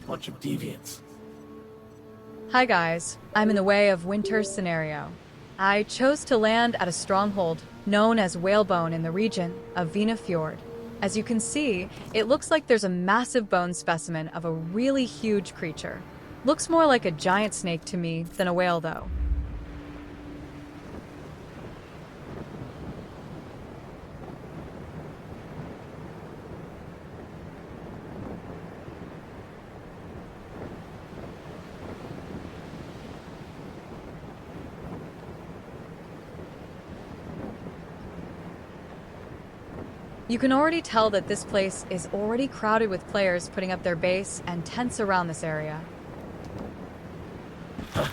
bunch of deviants. Hi guys, I'm in the way of winter scenario. I chose to land at a stronghold known as Whalebone in the region of Vina Fjord. As you can see, it looks like there's a massive bone specimen of a really huge creature. Looks more like a giant snake to me than a whale though. You can already tell that this place is already crowded with players putting up their base and tents around this area. A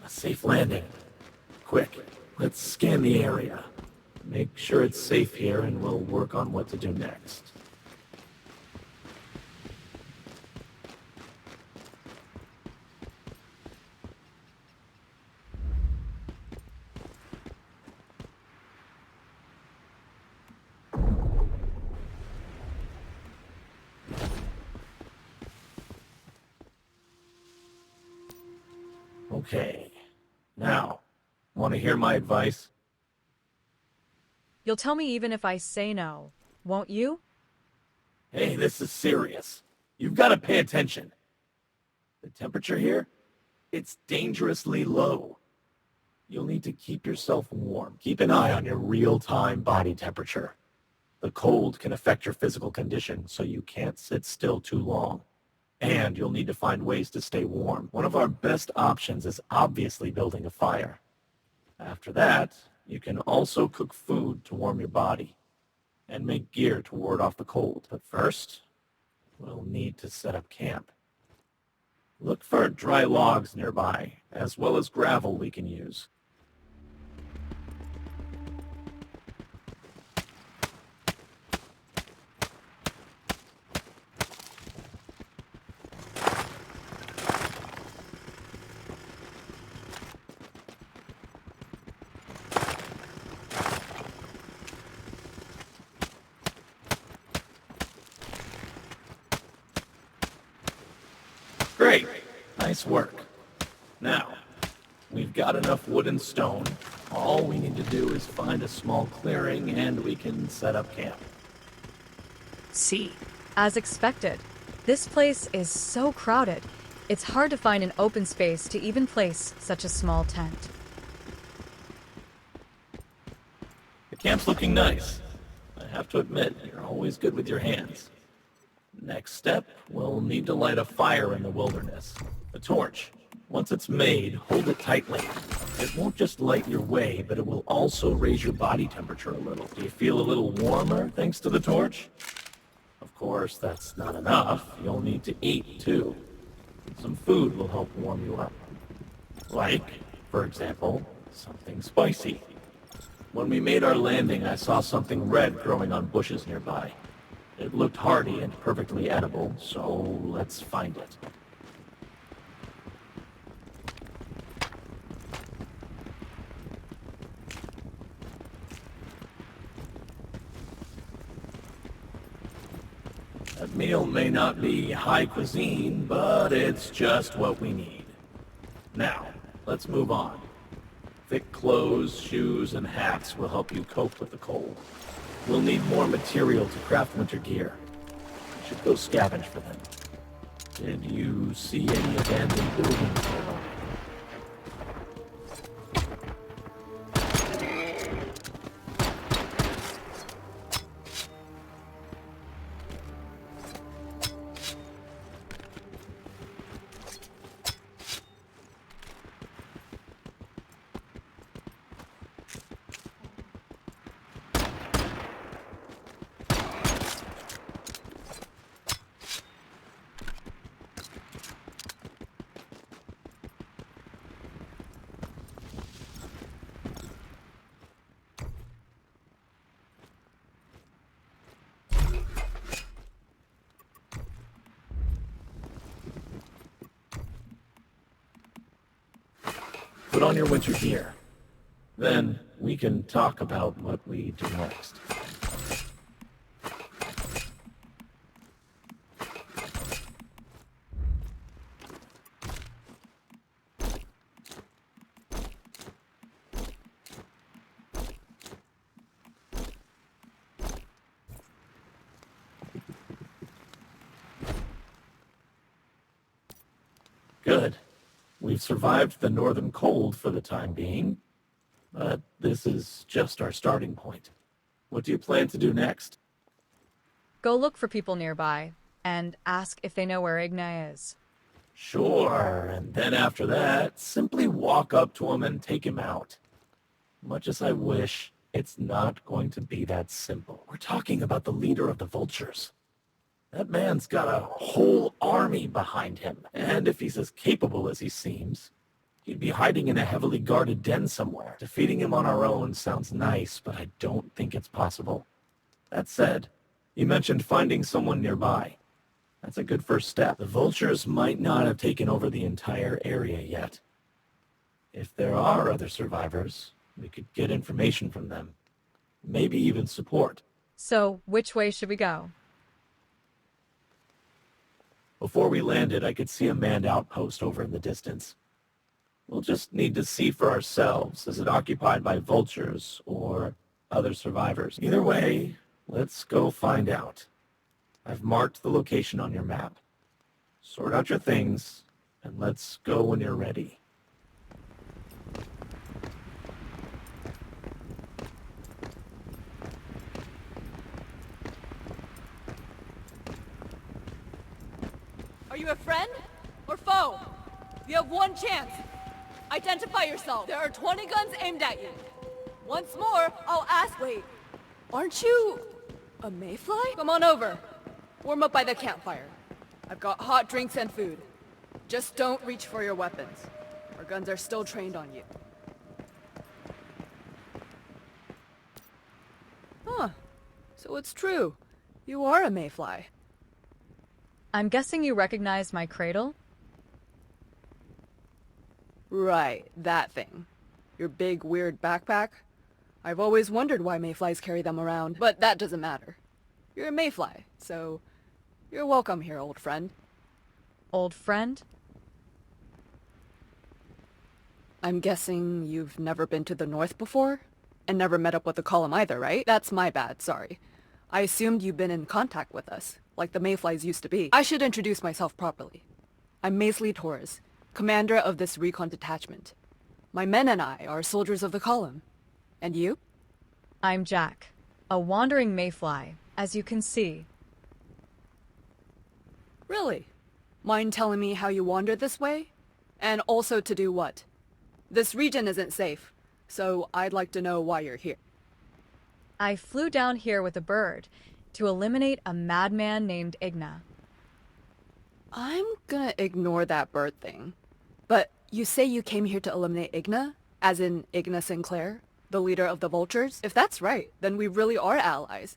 safe landing. Quick, let's scan the area. Make sure it's safe here and we'll work on what to do next. Okay. Now, want to hear my advice? You'll tell me even if I say no, won't you? Hey, this is serious. You've got to pay attention. The temperature here? It's dangerously low. You'll need to keep yourself warm. Keep an eye on your real-time body temperature. The cold can affect your physical condition, so you can't sit still too long. And you'll need to find ways to stay warm. One of our best options is obviously building a fire. After that, you can also cook food to warm your body and make gear to ward off the cold. But first, we'll need to set up camp. Look for dry logs nearby, as well as gravel we can use. Great. Nice work. Now, we've got enough wood and stone. All we need to do is find a small clearing and we can set up camp. See, as expected, this place is so crowded, it's hard to find an open space to even place such a small tent. The camp's looking nice. I have to admit, you're always good with your hands. Next step, we'll need to light a fire in the wilderness. A torch. Once it's made, hold it tightly. It won't just light your way, but it will also raise your body temperature a little. Do you feel a little warmer thanks to the torch? Of course, that's not enough. You'll need to eat, too. Some food will help warm you up. Like, for example, something spicy. When we made our landing, I saw something red growing on bushes nearby. It looked hardy and perfectly edible, so let's find it. That meal may not be high cuisine, but it's just what we need. Now, let's move on. Thick clothes, shoes, and hats will help you cope with the cold. We'll need more material to craft winter gear. We should go scavenge for them. Did you see any abandoned buildings there? Put on your winter gear. Then we can talk about what we do next. Good. We've survived the northern cold for the time being, but this is just our starting point. What do you plan to do next? Go look for people nearby and ask if they know where Igna is. Sure, and then after that, simply walk up to him and take him out. Much as I wish, it's not going to be that simple. We're talking about the leader of the vultures. That man's got a whole army behind him, and if he's as capable as he seems, he'd be hiding in a heavily guarded den somewhere. Defeating him on our own sounds nice, but I don't think it's possible. That said, you mentioned finding someone nearby. That's a good first step. The vultures might not have taken over the entire area yet. If there are other survivors, we could get information from them. Maybe even support. So, which way should we go? Before we landed, I could see a manned outpost over in the distance. We'll just need to see for ourselves. Is it occupied by vultures or other survivors? Either way, let's go find out. I've marked the location on your map. Sort out your things, and let's go when you're ready. Are you a friend or foe? You have one chance. Identify yourself. There are 20 guns aimed at you. Once more, I'll ask. Wait, aren't you a mayfly? Come on over. Warm up by the campfire. I've got hot drinks and food. Just don't reach for your weapons. Our guns are still trained on you. Huh. So it's true. You are a mayfly. I'm guessing you recognize my cradle? Right, that thing. Your big, weird backpack? I've always wondered why mayflies carry them around, but that doesn't matter. You're a mayfly, so you're welcome here, old friend. Old friend? I'm guessing you've never been to the north before? And never met up with the column either, right? That's my bad, sorry. I assumed you've been in contact with us, like the mayflies used to be. I should introduce myself properly. I'm Masley Torres, commander of this recon detachment. My men and I are soldiers of the column. And you? I'm Jack, a wandering mayfly, as you can see. Really? Mind telling me how you wandered this way? And also to do what? This region isn't safe, so I'd like to know why you're here. I flew down here with a bird to eliminate a madman named Igna. I'm gonna ignore that bird thing. But you say you came here to eliminate Igna? As in Igna Sinclair, the leader of the vultures? If that's right, then we really are allies.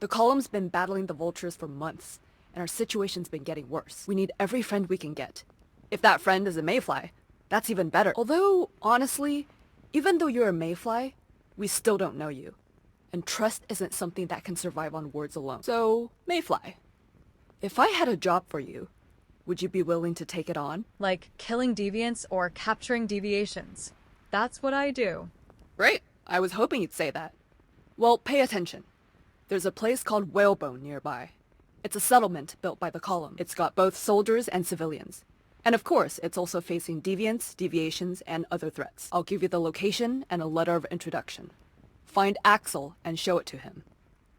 The column's been battling the vultures for months, and our situation's been getting worse. We need every friend we can get. If that friend is a mayfly, that's even better. Although, honestly, even though you're a mayfly, we still don't know you. And trust isn't something that can survive on words alone. So, mayfly, if I had a job for you, would you be willing to take it on? Like killing deviants or capturing deviations. That's what I do. Great. I was hoping you'd say that. Well, pay attention. There's a place called Whalebone nearby. It's a settlement built by the column. It's got both soldiers and civilians. And of course, it's also facing deviants, deviations, and other threats. I'll give you the location and a letter of introduction. Find Axel and show it to him.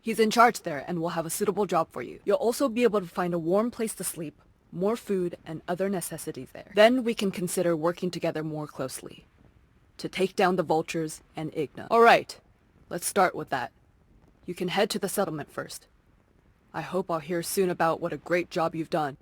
He's in charge there and will have a suitable job for you. You'll also be able to find a warm place to sleep, more food, and other necessities there. Then we can consider working together more closely to take down the vultures and Igna. All right, let's start with that. You can head to the settlement first. I hope I'll hear soon about what a great job you've done.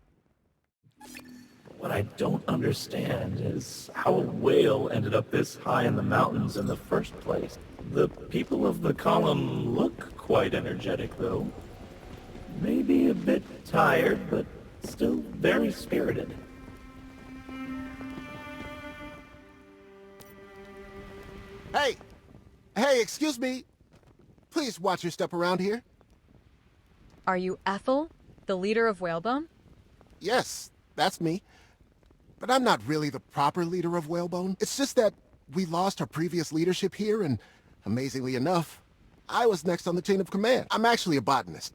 What I don't understand is how a whale ended up this high in the mountains in the first place. The people of the column look quite energetic, though. Maybe a bit tired, but still very spirited. Hey! Hey, excuse me! Please watch your step around here. Are you Ethel, the leader of Whalebone? Yes, that's me. But I'm not really the proper leader of Whalebone. It's just that we lost our previous leadership here, and amazingly enough, I was next on the chain of command. I'm actually a botanist.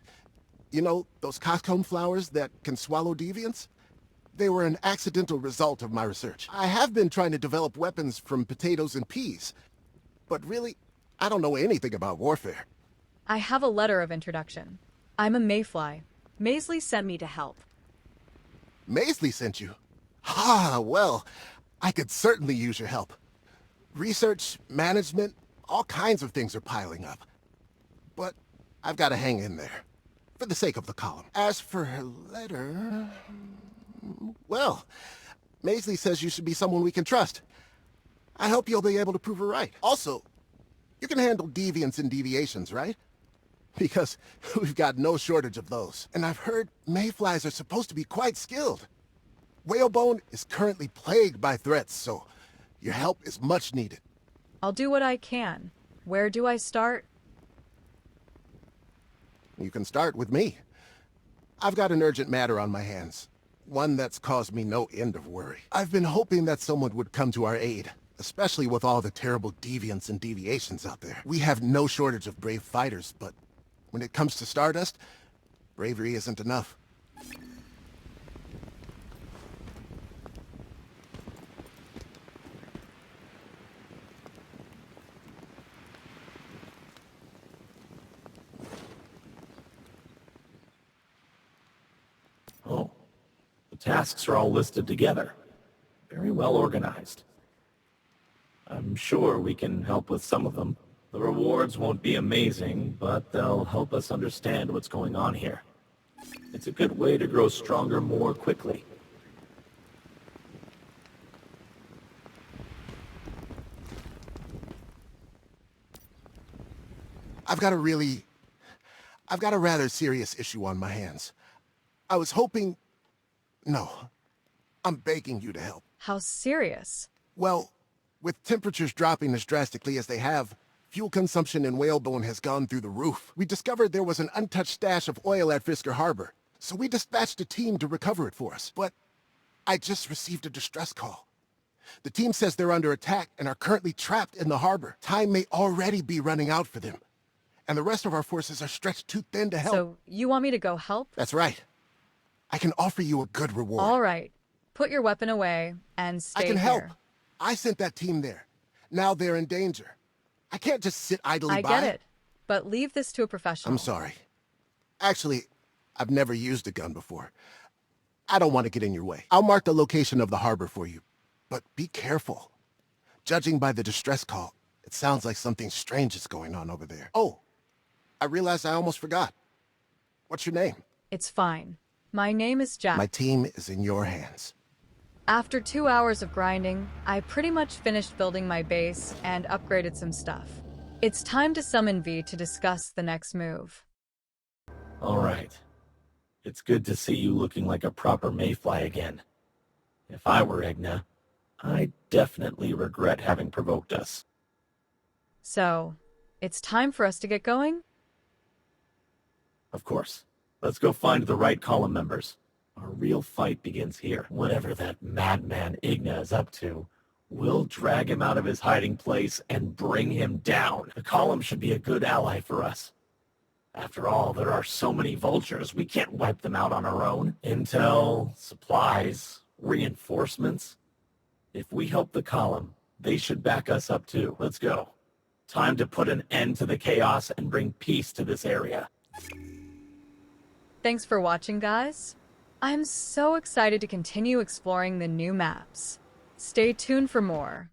You know, those coxcomb flowers that can swallow deviants? They were an accidental result of my research. I have been trying to develop weapons from potatoes and peas, but really, I don't know anything about warfare. I have a letter of introduction. I'm a mayfly. Masley sent me to help. Masley sent you? Ah, well, I could certainly use your help. Research, management, all kinds of things are piling up. But I've got to hang in there, for the sake of the column. As for her letter... well, Masley says you should be someone we can trust. I hope you'll be able to prove her right. Also, you can handle deviants and deviations, right? Because we've got no shortage of those. And I've heard mayflies are supposed to be quite skilled. Whalebone is currently plagued by threats, so your help is much needed. I'll do what I can. Where do I start? You can start with me. I've got an urgent matter on my hands. One that's caused me no end of worry. I've been hoping that someone would come to our aid, especially with all the terrible deviants and deviations out there. We have no shortage of brave fighters, but when it comes to Stardust, bravery isn't enough. Oh, the tasks are all listed together. Very well organized. I'm sure we can help with some of them. The rewards won't be amazing, but they'll help us understand what's going on here. It's a good way to grow stronger more quickly. I've got a rather serious issue on my hands. I was hoping... No. I'm begging you to help. How serious? Well, with temperatures dropping as drastically as they have, fuel consumption in Whalebone has gone through the roof. We discovered there was an untouched stash of oil at Fisker Harbor, so we dispatched a team to recover it for us. But I just received a distress call. The team says they're under attack and are currently trapped in the harbor. Time may already be running out for them, and the rest of our forces are stretched too thin to help. So, you want me to go help? That's right. I can offer you a good reward. All right. Put your weapon away and stay I can here. help. I sent that team there. Now they're in danger. I can't just sit idly by. I get it, but leave this to a professional. I'm sorry. Actually, I've never used a gun before. I don't want to get in your way. I'll mark the location of the harbor for you, but be careful. Judging by the distress call, it sounds like something strange is going on over there. Oh, I realized I almost forgot. What's your name? It's fine. My name is Jack. My team is in your hands. After 2 hours of grinding, I pretty much finished building my base and upgraded some stuff. It's time to summon V to discuss the next move. All right. It's good to see you looking like a proper mayfly again. If I were Igna, I'd definitely regret having provoked us. So, it's time for us to get going? Of course. Let's go find the right column members. Our real fight begins here. Whatever that madman Igna is up to, we'll drag him out of his hiding place and bring him down. The column should be a good ally for us. After all, there are so many vultures, we can't wipe them out on our own. Intel, supplies, reinforcements. If we help the column, they should back us up too. Let's go. Time to put an end to the chaos and bring peace to this area. Thanks for watching, guys. I'm so excited to continue exploring the new maps. Stay tuned for more.